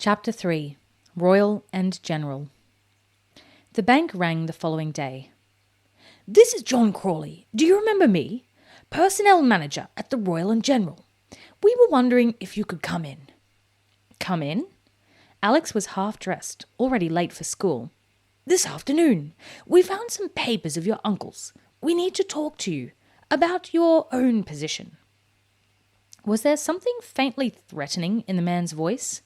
Chapter 3. Royal and General. The bank rang the following day. "This is John Crawley. Do you remember me? Personnel manager at the Royal and General. We were wondering if you could come in." Come in? Alex was half-dressed, already late for school. "This afternoon. We found some papers of your uncle's. We need to talk to you about your own position." Was there something faintly threatening in the man's voice?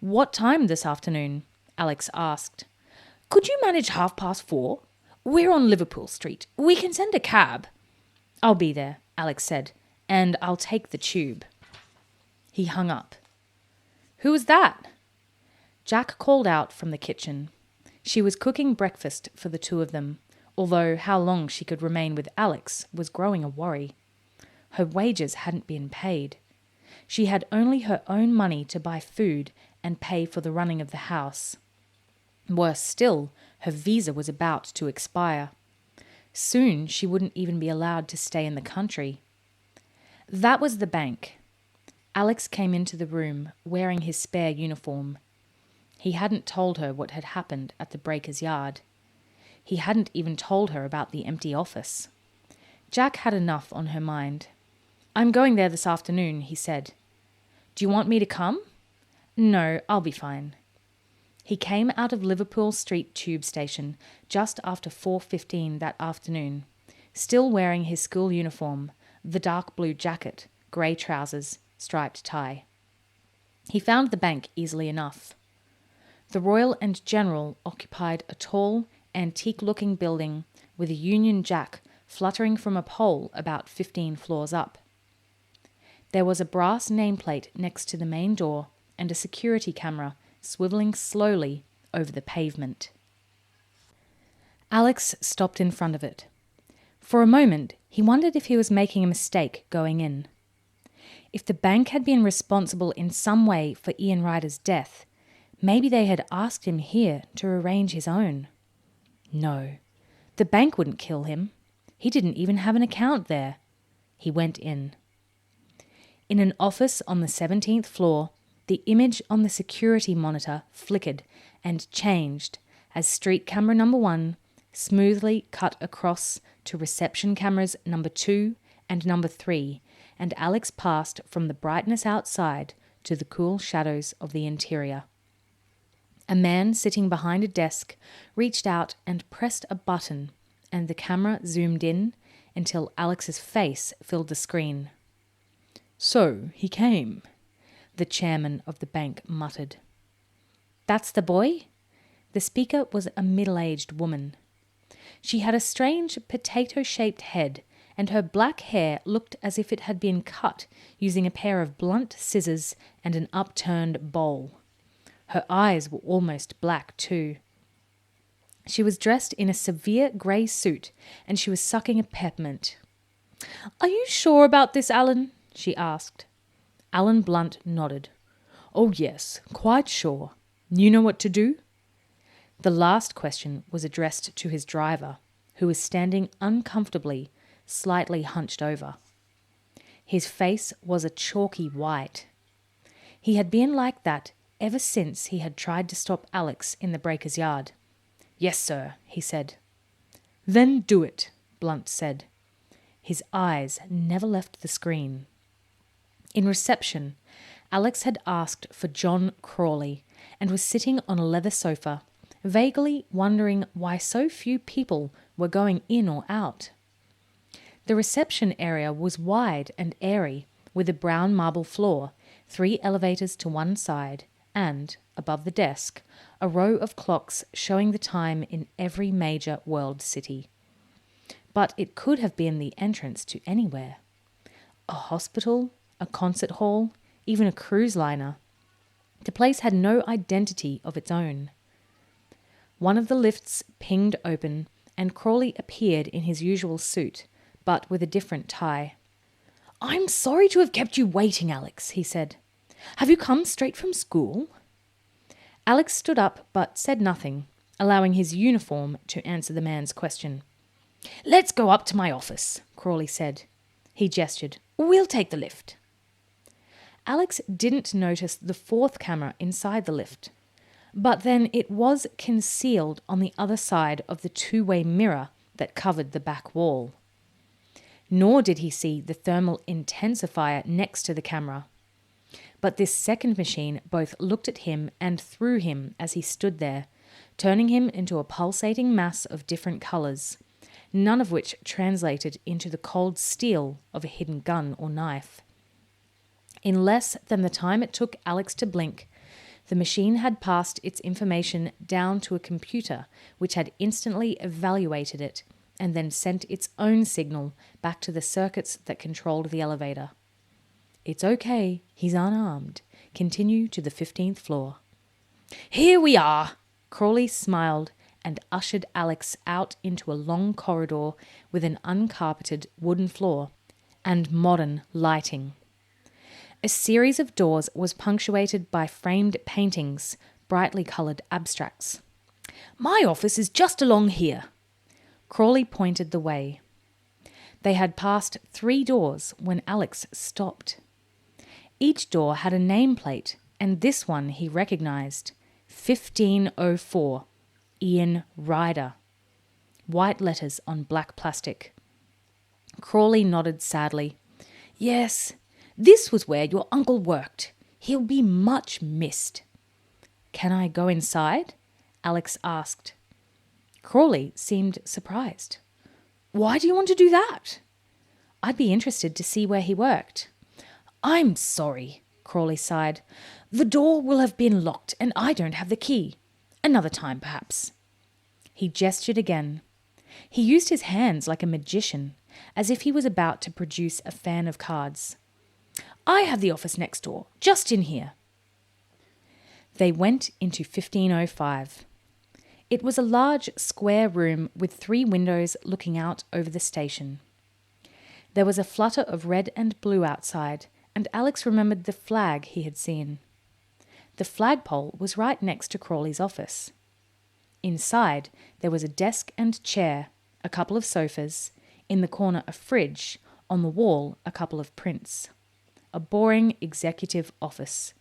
What time this afternoon? Alex asked. "Could you manage 4:30? We're on Liverpool Street. We can send a cab." "I'll be there," Alex said, "and I'll take the tube." He hung up. "Who was that?" Jack called out from the kitchen. She was cooking breakfast for the two of them, although how long she could remain with Alex was growing a worry. Her wages hadn't been paid. She had only her own money to buy food and pay for the running of the house. Worse still, her visa was about to expire. Soon she wouldn't even be allowed to stay in the country. That was the bank. Alex came into the room wearing his spare uniform. He hadn't told her what had happened at the Breakers' Yard. He hadn't even told her about the empty office. Jack had enough on her mind. "I'm going there this afternoon," he said. "Do you want me to come?" "No, I'll be fine." He came out of Liverpool Street tube station just after 4:15 that afternoon, still wearing his school uniform, the dark blue jacket, grey trousers, striped tie. He found the bank easily enough. The Royal and General occupied a tall, antique-looking building with a Union Jack fluttering from a pole about 15 floors up. There was a brass nameplate next to the main door and a security camera swivelling slowly over the pavement. Alex stopped in front of it. For a moment, he wondered if he was making a mistake going in. If the bank had been responsible in some way for Ian Ryder's death, maybe they had asked him here to arrange his own. No, the bank wouldn't kill him. He didn't even have an account there. He went in. In an office on the 17th floor, the image on the security monitor flickered and changed as street camera number 1 smoothly cut across to reception cameras number 2 and number 3, and Alex passed from the brightness outside to the cool shadows of the interior. A man sitting behind a desk reached out and pressed a button, and the camera zoomed in until Alex's face filled the screen. "So he came," the chairman of the bank muttered. "That's the boy?" The speaker was a middle-aged woman. She had a strange potato-shaped head, and her black hair looked as if it had been cut using a pair of blunt scissors and an upturned bowl. Her eyes were almost black too. She was dressed in a severe grey suit, and she was sucking a peppermint. "Are you sure about this, Alan?" she asked. Alan Blunt nodded. "Oh yes, quite sure. You know what to do?" The last question was addressed to his driver, who was standing uncomfortably, slightly hunched over. His face was a chalky white. He had been like that ever since he had tried to stop Alex in the Breakers' Yard. "Yes, sir," he said. "Then do it," Blunt said. His eyes never left the screen. In reception, Alex had asked for John Crawley and was sitting on a leather sofa, vaguely wondering why so few people were going in or out. The reception area was wide and airy, with a brown marble floor, 3 elevators to one side, and, above the desk, a row of clocks showing the time in every major world city. But it could have been the entrance to anywhere. A hospital, a concert hall, even a cruise liner. The place had no identity of its own. One of the lifts pinged open, and Crawley appeared in his usual suit, but with a different tie. "I'm sorry to have kept you waiting, Alex," he said. "Have you come straight from school?" Alex stood up but said nothing, allowing his uniform to answer the man's question. "Let's go up to my office," Crawley said. He gestured. "We'll take the lift." Alex didn't notice the fourth camera inside the lift, but then it was concealed on the other side of the two-way mirror that covered the back wall. Nor did he see the thermal intensifier next to the camera. But this second machine both looked at him and through him as he stood there, turning him into a pulsating mass of different colours, none of which translated into the cold steel of a hidden gun or knife. In less than the time it took Alex to blink, the machine had passed its information down to a computer which had instantly evaluated it and then sent its own signal back to the circuits that controlled the elevator. It's okay, he's unarmed. Continue to the 15th floor. Here we are. Crawley smiled and ushered Alex out into a long corridor with an uncarpeted wooden floor and modern lighting. A series of doors was punctuated by framed paintings, brightly coloured abstracts. My office is just along here. Crawley pointed the way. They had passed 3 doors when Alex stopped. Each door had a nameplate, and this one he recognised. 1504, Ian Ryder. White letters on black plastic. Crawley nodded sadly. Yes, this was where your uncle worked. He'll be much missed. Can I go inside? Alex asked. Crawley seemed surprised. Why do you want to do that? I'd be interested to see where he worked. I'm sorry, Crawley sighed. The door will have been locked and I don't have the key. Another time, perhaps. He gestured again. He used his hands like a magician, as if he was about to produce a fan of cards. I have the office next door, just in here. They went into 1505. It was a large square room with 3 windows looking out over the station. There was a flutter of red and blue outside, and Alex remembered the flag he had seen. The flagpole was right next to Crawley's office. Inside, there was a desk and chair, a couple of sofas, in the corner a fridge, on the wall a couple of prints. A boring executive office.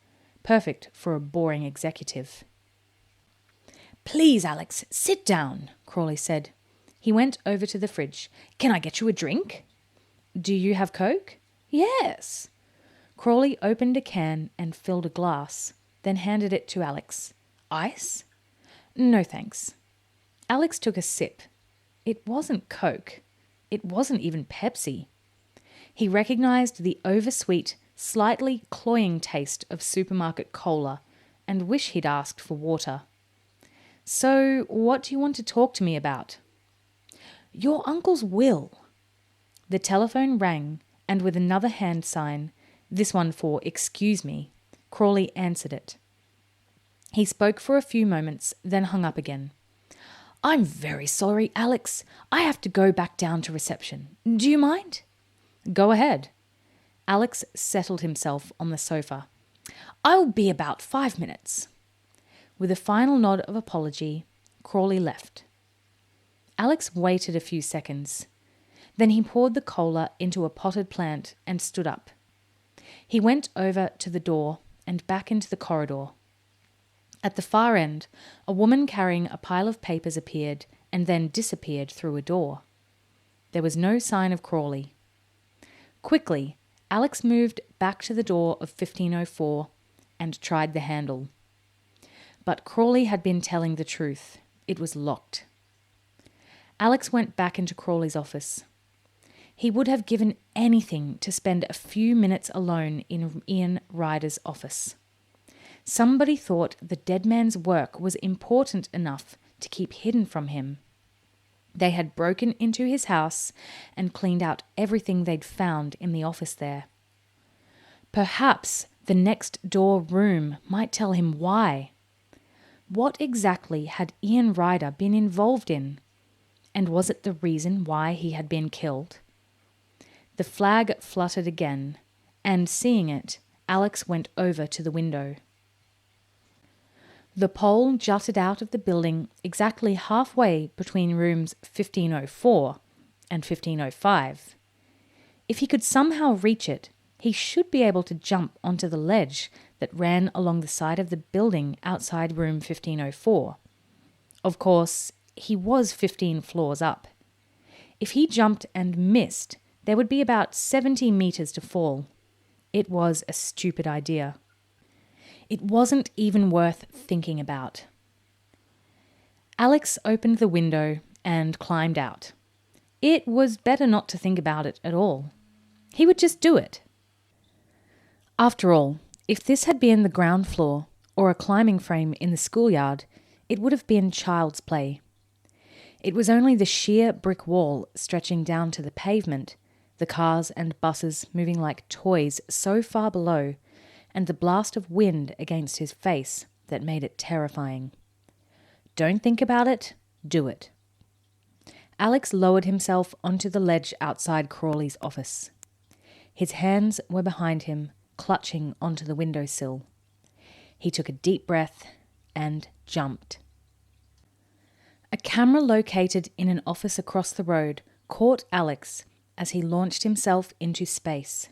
Perfect for a boring executive. Please, Alex, sit down, Crawley said. He went over to the fridge. Can I get you a drink? Do you have Coke? Yes. Crawley opened a can and filled a glass, then handed it to Alex. Ice? No, thanks. Alex took a sip. It wasn't Coke. It wasn't even Pepsi. He recognised the oversweet, slightly cloying taste of supermarket cola and wished he'd asked for water. So, what do you want to talk to me about? Your uncle's will. The telephone rang, and with another hand sign, this one for excuse me, Crawley answered it. He spoke for a few moments, then hung up again. I'm very sorry, Alex. I have to go back down to reception. Do you mind? Go ahead. Alex settled himself on the sofa. I'll be about 5 minutes. With a final nod of apology, Crawley left. Alex waited a few seconds. Then he poured the cola into a potted plant and stood up. He went over to the door and back into the corridor. At the far end, a woman carrying a pile of papers appeared and then disappeared through a door. There was no sign of Crawley. Quickly, Alex moved back to the door of 1504 and tried the handle. But Crawley had been telling the truth. It was locked. Alex went back into Crawley's office. He would have given anything to spend a few minutes alone in Ian Ryder's office. Somebody thought the dead man's work was important enough to keep hidden from him. They had broken into his house and cleaned out everything they'd found in the office there. Perhaps the next door room might tell him why. What exactly had Ian Ryder been involved in? And was it the reason why he had been killed? The flag fluttered again, and seeing it, Alex went over to the window. The pole jutted out of the building exactly halfway between rooms 1504 and 1505. If he could somehow reach it, He should be able to jump onto the ledge that ran along the side of the building outside room 1504. Of course, he was 15 floors up. If he jumped and missed, there would be about 70 meters to fall. It was a stupid idea. It wasn't even worth thinking about. Alex opened the window and climbed out. It was better not to think about it at all. He would just do it. After all, if this had been the ground floor or a climbing frame in the schoolyard, it would have been child's play. It was only the sheer brick wall stretching down to the pavement, the cars and buses moving like toys so far below, and the blast of wind against his face that made it terrifying. Don't think about it, do it. Alex lowered himself onto the ledge outside Crawley's office. His hands were behind him, clutching onto the windowsill. He took a deep breath and jumped. A camera located in an office across the road caught Alex as he launched himself into space.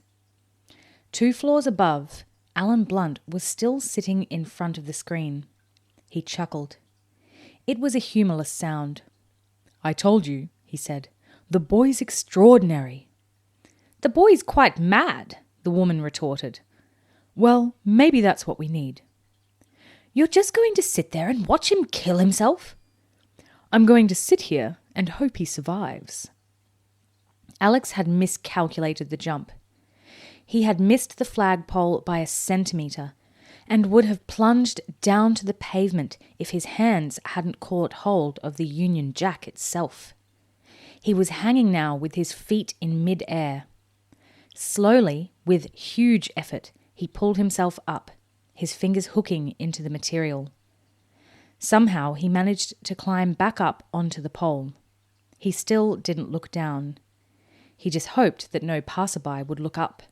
2 floors above, Alan Blunt was still sitting in front of the screen. He chuckled. It was a humorless sound. "I told you," he said. "The boy's extraordinary." "The boy's quite mad," the woman retorted. "Well, maybe that's what we need." "You're just going to sit there and watch him kill himself?" "I'm going to sit here and hope he survives." Alex had miscalculated the jump. He had missed the flagpole by a centimetre and would have plunged down to the pavement if his hands hadn't caught hold of the Union Jack itself. He was hanging now with his feet in mid-air. Slowly, with huge effort, he pulled himself up, his fingers hooking into the material. Somehow he managed to climb back up onto the pole. He still didn't look down. He just hoped that no passerby would look up.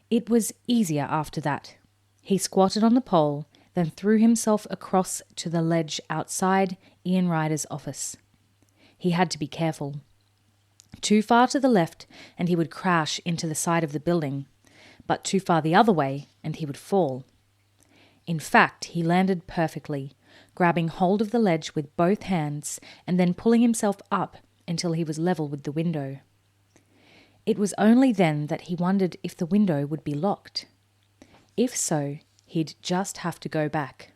It was easier after that. He squatted on the pole, then threw himself across to the ledge outside Ian Ryder's office. He had to be careful. Too far to the left and he would crash into the side of the building, but too far the other way and he would fall. In fact, he landed perfectly, grabbing hold of the ledge with both hands and then pulling himself up until he was level with the window. It was only then that he wondered if the window would be locked. If so, he'd just have to go back.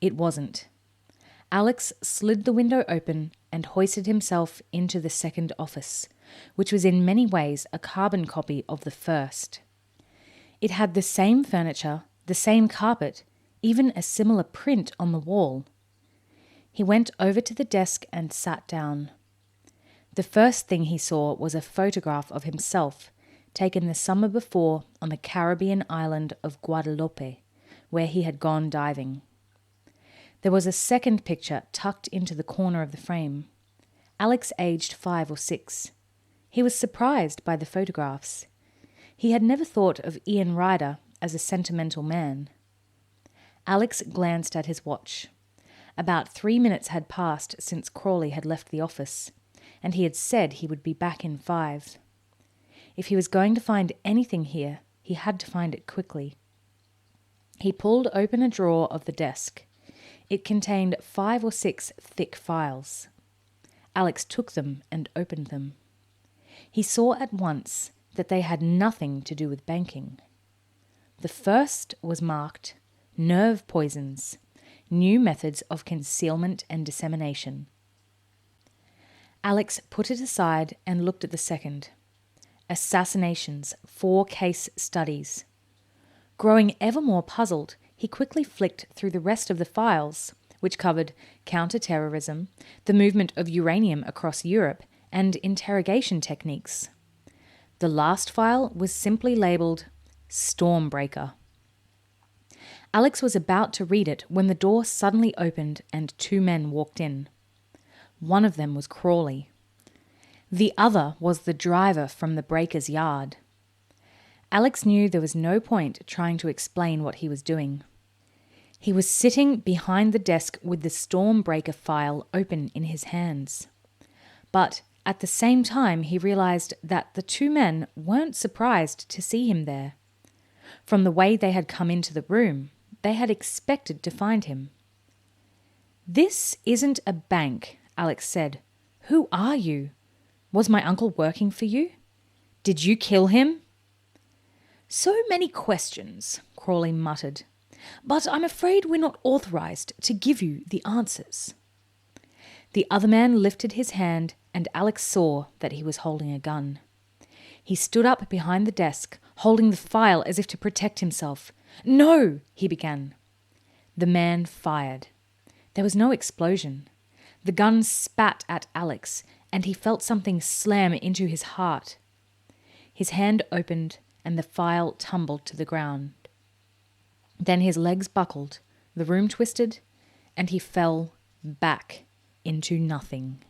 It wasn't. Alex slid the window open and hoisted himself into the second office, which was in many ways a carbon copy of the first. It had the same furniture, the same carpet, even a similar print on the wall. He went over to the desk and sat down. The first thing he saw was a photograph of himself, taken the summer before on the Caribbean island of Guadeloupe, where he had gone diving. There was a second picture tucked into the corner of the frame. Alex aged 5 or 6. He was surprised by the photographs. He had never thought of Ian Ryder as a sentimental man. Alex glanced at his watch. About 3 minutes had passed since Crawley had left the office, and he had said he would be back in 5. If he was going to find anything here, he had to find it quickly. He pulled open a drawer of the desk. It contained 5 or 6 thick files. Alex took them and opened them. He saw at once that they had nothing to do with banking. The first was marked Nerve Poisons, New Methods of Concealment and Dissemination. Alex put it aside and looked at the second. Assassinations, 4 case studies. Growing ever more puzzled, he quickly flicked through the rest of the files, which covered counter-terrorism, the movement of uranium across Europe, and interrogation techniques. The last file was simply labelled Stormbreaker. Alex was about to read it when the door suddenly opened and 2 men walked in. One of them was Crawley. The other was the driver from the breaker's yard. Alex knew there was no point trying to explain what he was doing. He was sitting behind the desk with the Stormbreaker file open in his hands. But At the same time, he realized that the two men weren't surprised to see him there. From the way they had come into the room, they had expected to find him. "This isn't a bank," Alex said. "Who are you? Was my uncle working for you? Did you kill him?" "So many questions," Crawley muttered. "But I'm afraid we're not authorized to give you the answers." The other man lifted his hand and Alex saw that he was holding a gun. He stood up behind the desk, holding the file as if to protect himself. "No," he began. The man fired. There was no explosion. The gun spat at Alex, and he felt something slam into his heart. His hand opened, and the file tumbled to the ground. Then his legs buckled, the room twisted, and he fell back into nothing.